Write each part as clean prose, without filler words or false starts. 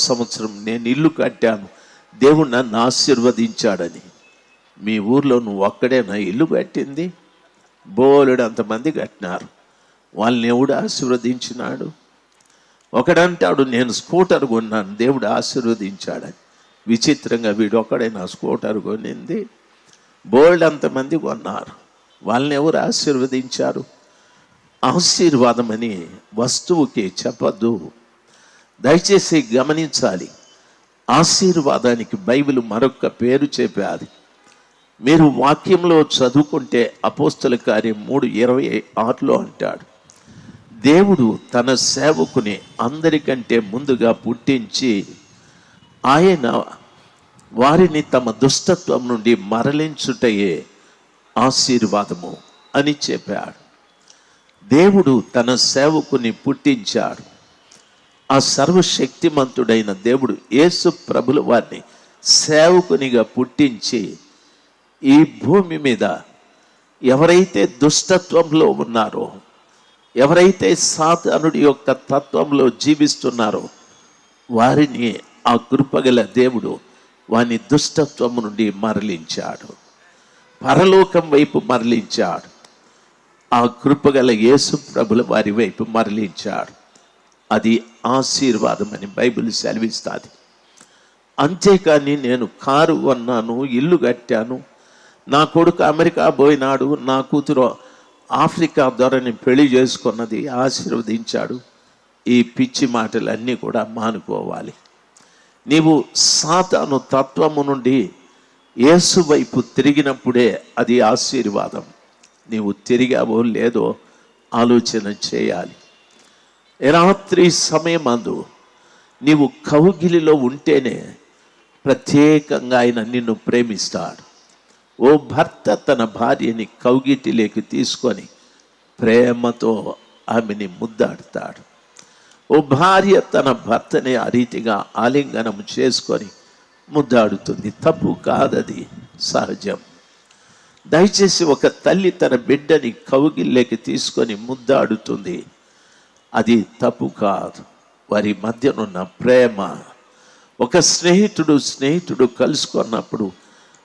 సంవత్సరం నేను ఇల్లు కట్టాను, దేవుడు నన్ను ఆశీర్వదించాడని. మీ ఊర్లో నువ్వు ఒక్కడేనా ఇల్లు కట్టింది? బోలెడు అంతమంది కట్టినారు. వాళ్ళని ఎవడు ఆశీర్వదించినాడు? ఒకడంటాడు నేను స్కూటర్ కొన్నాను, దేవుడు ఆశీర్వదించాడని. విచిత్రంగా వీడు ఒక్కడే నా స్కూటర్ కొనింది. బోల్డ్ అంతమంది కొన్నారు, వాళ్ళని ఎవరు ఆశీర్వదించారు? ఆశీర్వాదం అని వస్తువుకి చెప్పద్దు. దయచేసి గమనించాలి. ఆశీర్వాదానికి బైబిల్ మరొక పేరు చెప్పాది. మీరు వాక్యంలో చదువుకుంటే అపోస్తల కార్యం 3:26 అంటాడు, దేవుడు తన సేవకుని అందరికంటే ముందుగా పుట్టించి ఆయన వారిని తమ దుష్టత్వం నుండి మరలించుటయే ఆశీర్వాదము అని చెప్పాడు. దేవుడు తన సేవకుని పుట్టించాడు. ఆ సర్వశక్తిమంతుడైన దేవుడు యేసు ప్రభుల వారిని సేవకునిగా పుట్టించి ఈ భూమి మీద ఎవరైతే దుష్టత్వంలో ఉన్నారో, ఎవరైతే సాతానుడి యొక్క తత్వంలో జీవిస్తున్నారో వారిని ఆ కృపగల దేవుడు వాని దుష్టత్వం నుండి మరలించాడు, పరలోకం వైపు మరలించాడు. ఆ కృపగల యేసు ప్రభుల వారి వైపు మరలించాడు. అది ఆశీర్వాదం అని బైబిల్ సెలవిస్తుంది. అంతేకాని నేను కారు కొన్నాను, ఇల్లు కట్టాను, నా కొడుకు అమెరికా పోయినాడు, నా కూతురు ఆఫ్రికా ద్వారా నేను పెళ్లి చేసుకున్నది, ఆశీర్వదించాడు, ఈ పిచ్చి మాటలన్నీ కూడా మానుకోవాలి. నీవు సాతాను తత్వము నుండి యేసు వైపు తిరిగినప్పుడే అది ఆశీర్వాదం. నీవు తిరిగావో లేదో ఆలోచన చేయాలి. రాత్రి సమయమందు నీవు కౌగిలిలో ఉంటేనే ప్రత్యేకంగా ఆయన నిన్ను ప్రేమిస్తాడు. ఓ భర్త తన భార్యని కౌగిటిలోకి తీసుకొని ప్రేమతో ఆమెని ముద్దాడుతాడు. ఓ భార్య తన భర్తని ఆ రీతిగా ఆలింగనం చేసుకొని ముద్దాడుతుంది. తప్పు కాదది, సహజం. దయచేసి ఒక తల్లి తన బిడ్డని కౌగిల్లోకి తీసుకొని ముద్దాడుతుంది, అది తప్పు కాదు. వారి మధ్యనున్న ప్రేమ. ఒక స్నేహితుడు కలుసుకున్నప్పుడు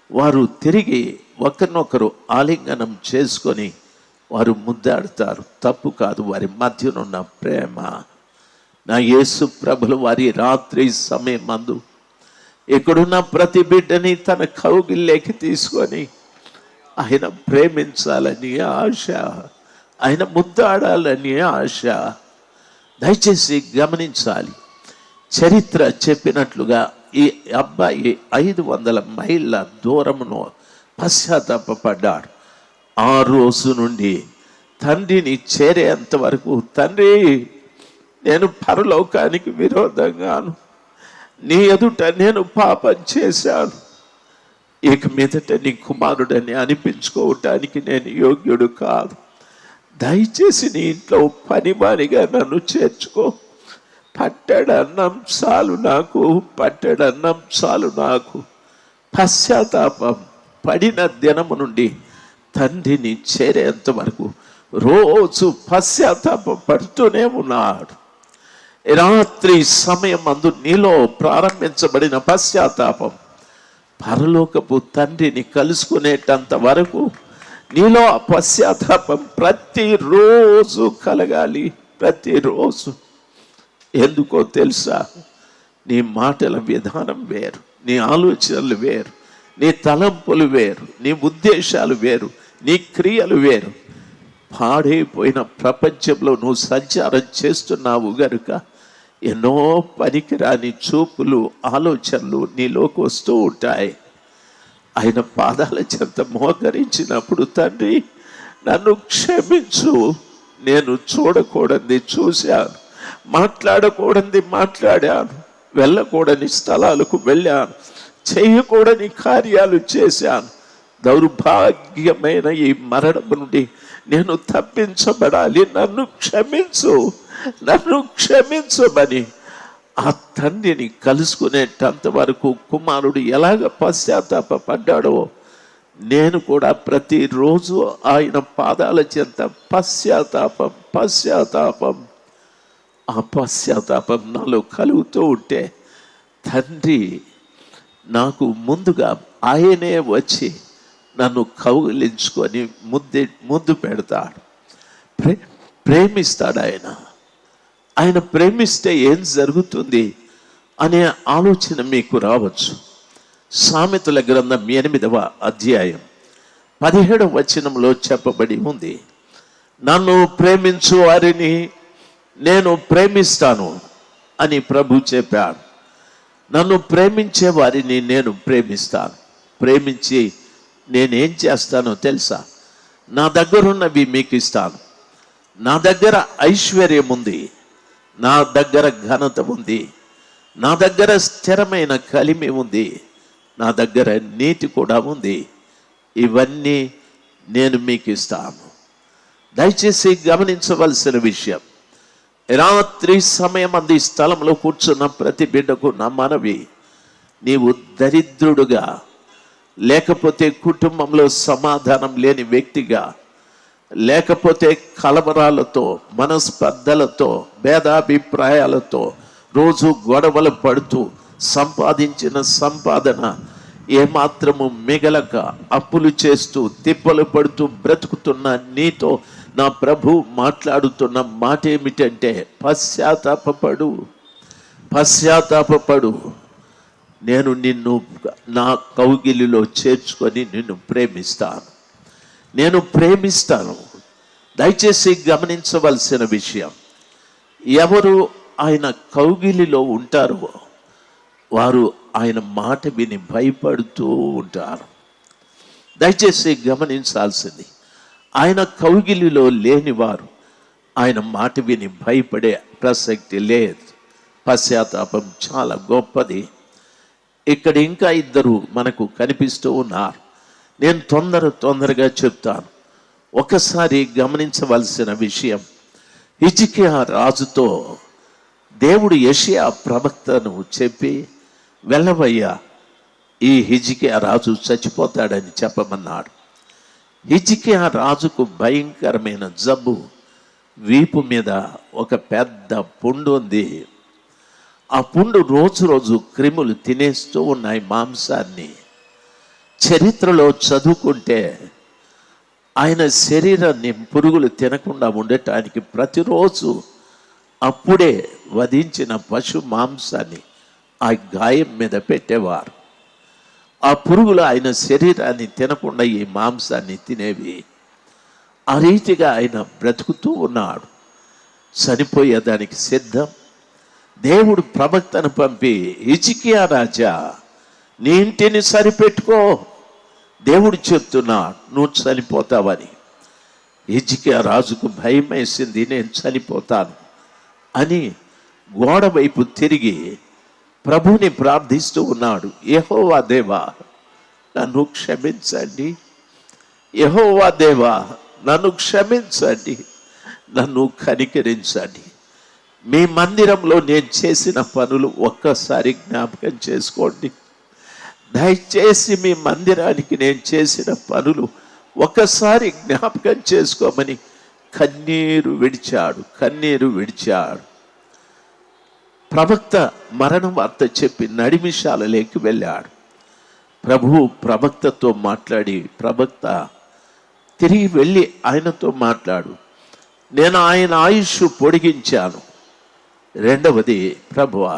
వారు తిరిగి ఒకరినొకరు ఆలింగనం చేసుకొని వారు ముద్దాడుతారు, తప్పు కాదు. వారి మధ్యనున్న ప్రేమ. నా యేసు ప్రభులు వారి రాత్రి సమయం మందు ఇక్కడున్న ప్రతి బిడ్డని తన కౌగిల్లోకి తీసుకొని ఆయన ప్రేమించాలని ఆశ, ఆయన ముద్దాడాలని ఆశ. దయచేసి గమనించాలి. చరిత్ర చెప్పినట్లుగా ఈ అబ్బాయి 500 మైళ్ళ దూరమును పశ్చాత్తాపడ్డాడు. ఆ రోజు నుండి తండ్రిని చేరేంత వరకు, తండ్రి నేను పరలోకానికి విరోధంగాను, నీ ఎదుట నేను పాపం చేశాను, ఇక మీదట నీ కుమారుడని అనిపించుకోవటానికి నేను యోగ్యుడు కాదు, దయచేసి నీ ఇంట్లో పనివానిగా నన్ను చేర్చుకో, పట్టెడన్నం చాలు నాకు, పట్టెడన్నం చాలు నాకు. పశ్చాత్తాపం పడిన దినము నుండి తండ్రిని చేరేంత వరకు రోజు పశ్చాత్తాపం పడుతూనే ఉన్నాడు. రాత్రి సమయం అందు నీలో ప్రారంభించబడిన పశ్చాత్తాపం పరలోకపు తండ్రిని కలుసుకునేటంత వరకు నీలో ఆ పశ్చాత్తాపం ప్రతిరోజు కలగాలి, ప్రతిరోజు. ఎందుకో తెలుసా? నీ మాటల విధానం వేరు, నీ ఆలోచనలు వేరు, నీ తలంపులు వేరు, నీ ఉద్దేశాలు వేరు, నీ క్రియలు వేరు. పాడైపోయిన ప్రపంచంలో నువ్వు సంచారం చేస్తున్నావు గనుక ఎన్నో పనికిరాని చూపులు, ఆలోచనలు నీలోకి వస్తూ ఉంటాయి. ఆయన పాదాల చెంత మోకరించినప్పుడు, తండ్రి నన్ను క్షమించు, నేను చూడకూడనిది చూశాను, మాట్లాడకూడనిది మాట్లాడాను, వెళ్ళకూడని స్థలాలకు వెళ్ళాను, చేయకూడని కార్యాలు చేశాను, దౌర్భాగ్యమైన ఈ మరణం నుండి నేను తప్పించబడాలి, నన్ను క్షమించు, నన్ను క్షమించమని ఆ తండ్రిని కలుసుకునేటంత వరకు కుమారుడు ఎలాగ పశ్చాత్తాపడ్డాడో నేను కూడా ప్రతిరోజు ఆయన పాదాల చెంత పశ్చాత్తాపం ఆ పశ్చాత్తాపం నాలో కలుగుతూ ఉంటే తండ్రి నాకు ముందుగా ఆయనే వచ్చి నన్ను కౌగిలించుకొని ముద్దు పెడతాడు, ప్రేమిస్తాడు. ఆయన ప్రేమిస్తే ఏం జరుగుతుంది అనే ఆలోచన మీకు రావచ్చు. సామెతల గ్రంథం 8వ అధ్యాయం 17వ వచనంలో చెప్పబడి ఉంది, నన్ను ప్రేమించు వారిని నేను ప్రేమిస్తాను అని ప్రభు చెప్పాడు. నన్ను ప్రేమించే వారిని నేను ప్రేమిస్తాను. ప్రేమించి నేనేం చేస్తానో తెలుసా? నా దగ్గరున్నవి మీకు ఇస్తాను. నా దగ్గర ఐశ్వర్యం ఉంది, నా దగ్గర ఘనత ఉంది, నా దగ్గర స్థిరమైన కలిమి ఉంది, నా దగ్గర నీతి కూడా ఉంది. ఇవన్నీ నేను మీకు ఇస్తాను. దయచేసి గమనించవలసిన విషయం, రాత్రి సమయం అంది స్థలంలో కూర్చున్న ప్రతి బిడ్డకు నా మనవి, నీవు దరిద్రుడుగా, లేకపోతే కుటుంబంలో సమాధానం లేని వ్యక్తిగా, లేకపోతే కలవరాలతో, మనస్పర్ధలతో, భేదాభిప్రాయాలతో రోజు గొడవలు పడుతూ సంపాదించిన సంపాదన ఏమాత్రము మిగలక అప్పులు చేస్తూ తిప్పలు పడుతూ బ్రతుకుతున్న నీతో నా ప్రభు మాట్లాడుతున్న మాట ఏమిటంటే, పశ్చాత్తాపపడు. నేను నిన్ను నా కౌగిలిలో చేర్చుకొని నిన్ను ప్రేమిస్తాను, నేను ప్రేమిస్తాను. దయచేసి గమనించవలసిన విషయం, ఎవరు ఆయన కౌగిలిలో ఉంటారో వారు ఆయన మాట విని భయపడుతూ ఉంటారు. దయచేసి గమనించాల్సింది, ఆయన కౌగిలిలో లేనివారు ఆయన మాట విని భయపడే ప్రసక్తి లేదు. పశ్చాత్తాపం చాలా గొప్పది. ఇక్కడ ఇంకా ఇద్దరు మనకు కనిపిస్తూ ఉన్నారు. నేను తొందరగా చెప్తాను. ఒకసారి గమనించవలసిన విషయం, హిజ్కియా రాజుతో దేవుడు యెషయా ప్రవక్తను చెప్పి, వెళ్ళవయ్యా, ఈ హిజ్కియా రాజు చచ్చిపోతాడని చెప్పమన్నాడు. హిజ్కియా రాజుకు భయంకరమైన జబ్బు, వీపు మీద ఒక పెద్ద పుండు ఉంది. ఆ పుండు రోజు క్రిములు తినేస్తూ ఉన్నాయి మాంసాన్ని. చరిత్రలో చదువుకుంటే ఆయన శరీరాన్ని పురుగులు తినకుండా ఉండటానికి ప్రతిరోజు అప్పుడే వధించిన పశు మాంసాన్ని ఆ గాయం మీద పెట్టేవారు. ఆ పురుగులు ఆయన శరీరాన్ని తినకుండా ఈ మాంసాన్ని తినేవి. ఆ రీతిగా ఆయన బ్రతుకుతూ ఉన్నాడు. చనిపోయేదానికి సిద్ధం. దేవుడు ప్రవక్తను పంపి, హిజ్కియా రాజా, నీ ఇంటిని సరిపెట్టుకో, దేవుడు చెప్తున్నాడు నువ్వు చనిపోతావని. హిజ్కియా రాజుకు భయం వేసింది, నేను చనిపోతాను అని గోడ వైపు తిరిగి ప్రభుని ప్రార్థిస్తూ ఉన్నాడు. యెహోవా దేవా, నన్ను క్షమించండి, యెహోవా దేవా, నన్ను క్షమించండి, నన్ను కనికరించండి. మీ మందిరంలో నేను చేసిన పనులు ఒక్కసారి జ్ఞాపకం చేసుకోండి. దయచేసి మీ మందిరానికి నేను చేసిన పనులు ఒకసారి జ్ఞాపకం చేసుకోమని కన్నీరు విడిచాడు. ప్రవక్త మరణ వార్త చెప్పి నడిమిషాలలోకి వెళ్ళాడు. ప్రభువు ప్రవక్తతో మాట్లాడి, ప్రవక్త తిరిగి వెళ్ళి ఆయనతో మాట్లాడు, నేను ఆయన ఆయుష్ పొడిగించాను. రెండవది, ప్రభువా,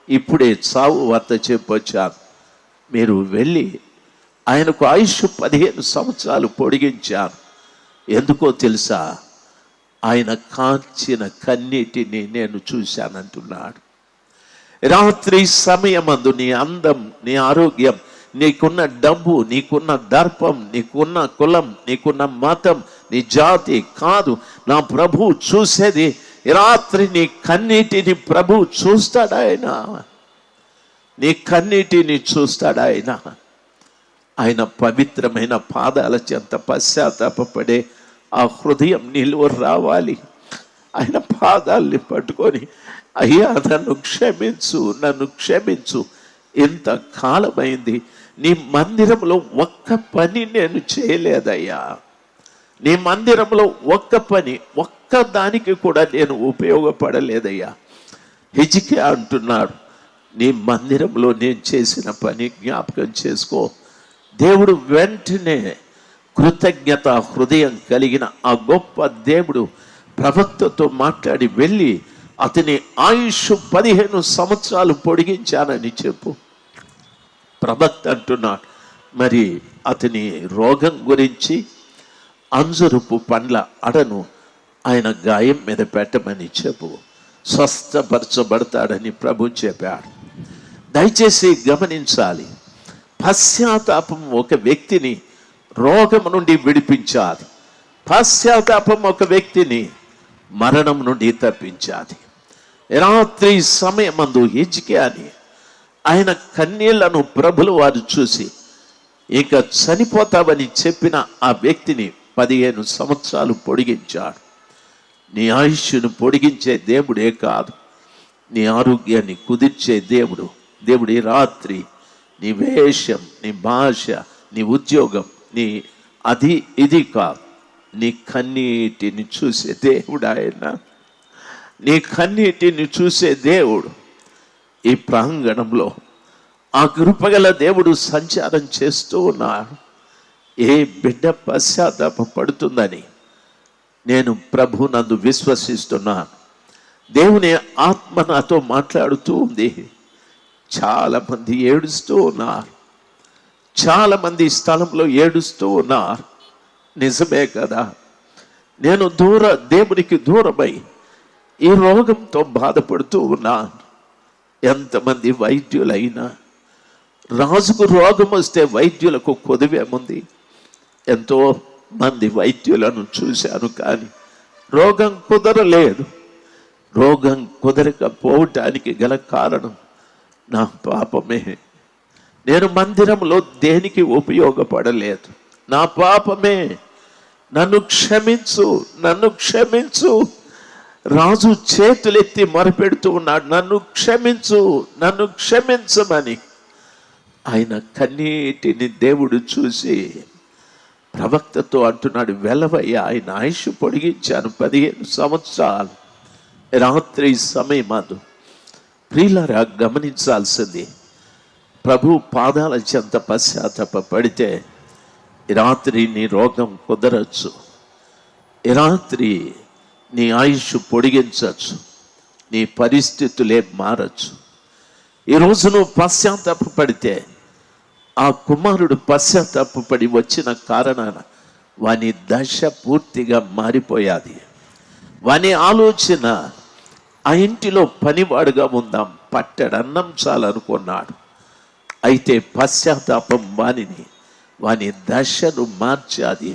ఇప్పుడే చావు వార్త చెప్పొచ్చాను, మీరు వెళ్ళి ఆయనకు ఆయుష్ 15 సంవత్సరాలు పొడిగించాను. ఎందుకో తెలుసా? ఆయన కాంచిన కన్నీటిని నేను చూశానంటున్నాడు. రాత్రి సమయమందు నీ అందం, నీ ఆరోగ్యం, నీకున్న డబ్బు, నీకున్న దర్పం, నీకున్న కులం, నీకున్న మతం, నీ జాతి కాదు నా ప్రభు చూసేది. రాత్రి నీ కన్నీటిని ప్రభు చూస్తాడాయన, నీ కన్నీటిని చూస్తాడాయన. ఆయన పవిత్రమైన పాదాల చెంత పశ్చాత్తాపపడే ఆ హృదయం నిలువ రావాలి. ఆయన పాదాల్ని పట్టుకొని, అయ్యా నన్ను క్షమించు, ఇంత కాలమైంది నీ మందిరంలో ఒక్క పని నేను చేయలేదయ్యా, నీ మందిరంలో ఒక్క పని, ఒక్క దానికి కూడా నేను ఉపయోగపడలేదయ్యా. హిజ్కియా అంటున్నాడు, నీ మందిరంలో నేను చేసిన పని జ్ఞాపకం చేసుకో. దేవుడు వెంటనే కృతజ్ఞత హృదయం కలిగిన ఆ గొప్ప దేవుడు ప్రవక్తతో మాట్లాడి వెళ్ళి అతని ఆయుష్ 15 సంవత్సరాలు పొడిగించానని చెప్పు. ప్రవక్త అంటున్నాడు, మరి అతని రోగం గురించి అంజురపు పండ్ల అడను ఆయన గాయం మీద పెట్టమని చెప్పు, స్వస్థపరచబడతాడని ప్రభు చెప్పాడు. దయచేసి గమనించాలి, పశ్చాత్తాపం ఒక వ్యక్తిని రోగం నుండి విడిపించాలి. పశ్చాత్తాపం ఒక వ్యక్తిని మరణం నుండి తప్పించాలి. రాత్రి సమయమందు హిజ్కియాని ఆయన కన్నీళ్లను ప్రభులు వారు చూసి ఇక చనిపోతావని చెప్పిన ఆ వ్యక్తిని 15 సంవత్సరాలు పొడిగించాడు. నీ ఆయుష్ను పొడిగించే దేవుడే కాదు, నీ ఆరోగ్యాన్ని కుదిర్చే దేవుడు. దేవుడి రాత్రి నీ వేషం, నీ భాష, నీ ఉద్యోగం, నీ అది ఇది కాదు, నీ కన్నీటిని చూసే దేవుడు ఆయన. నీ కన్నీటిని చూసే దేవుడు. ఈ ప్రాంగణంలో ఆ కృపగల దేవుడు సంచారం చేస్తూ ఉన్నాడు. ఏ బిడ్డ పశ్చాత్తాపం పడుతుందని నేను ప్రభు నందు విశ్వసిస్తున్నాను. దేవుని ఆత్మ నాతో మాట్లాడుతూ ఉంది. చాలామంది ఏడుస్తూ ఉన్నారు, చాలామంది స్థలంలో ఏడుస్తూ ఉన్నారు. నిజమే కదా, నేను దేవునికి దూరమై ఈ రోగంతో బాధపడుతూ ఉన్నాను. ఎంతమంది వైద్యులైనా, రాజుకు రోగం వస్తే వైద్యులకు కొదువేముంది? ఎంతో మంది వైద్యులను చూశాను, కానీ రోగం కుదరలేదు. రోగం కుదరకపోవటానికి గల కారణం నా పాపమే. నేను మందిరంలో దేనికి ఉపయోగపడలేదు, నా పాపమే. నన్ను క్షమించు, నన్ను క్షమించు. రాజు చేతులెత్తి మొరపెడుతూ ఉన్నాడు, నన్ను క్షమించు, నన్ను క్షమించమని. ఆయన కన్నీటిని దేవుడు చూసి ప్రవక్తతో అంటున్నాడు, వెలవయ్యా, ఆయన ఆయుష్ పొడిగించాను 15 సంవత్సరాలు. రాత్రి సమయమందు ప్రియులారా గమనించాల్సింది, ప్రభు పాదాల చెంత పశ్చాత్తాప పడితే ఈ రాత్రి నీ రోగం కుదరచ్చు, ఈ రాత్రి నీ ఆయుష్ పొడిగించవచ్చు, నీ పరిస్థితులే మారచ్చు. ఈరోజు నువ్వు పశ్చాత్తాప పడితే, ఆ కుమారుడు పశ్చాత్తాపడి వచ్చిన కారణాన వాని దశ పూర్తిగా మారిపోయాది. వాని ఆలోచన ఆ ఇంటిలో పనివాడుగా ఉందాం, పట్టెడన్నం చాలనుకున్నాడు. అయితే పశ్చాత్తాపం వాని దశను మార్చాది.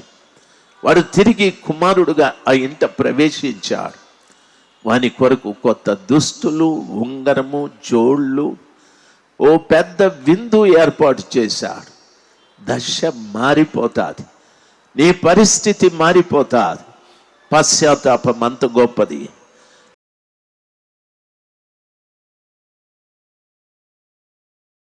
వాడు తిరిగి కుమారుడుగా ఆ ఇంట ప్రవేశించాడు. వాని కొరకు కొత్త దుస్తులు, ఉంగరము, జోళ్ళు, ఓ పెద్ద విందు ఏర్పాటు చేశాడు. దశ మారిపోతుంది, నీ పరిస్థితి మారిపోతుంది. పశ్చాత్తాపం అంత గొప్పది.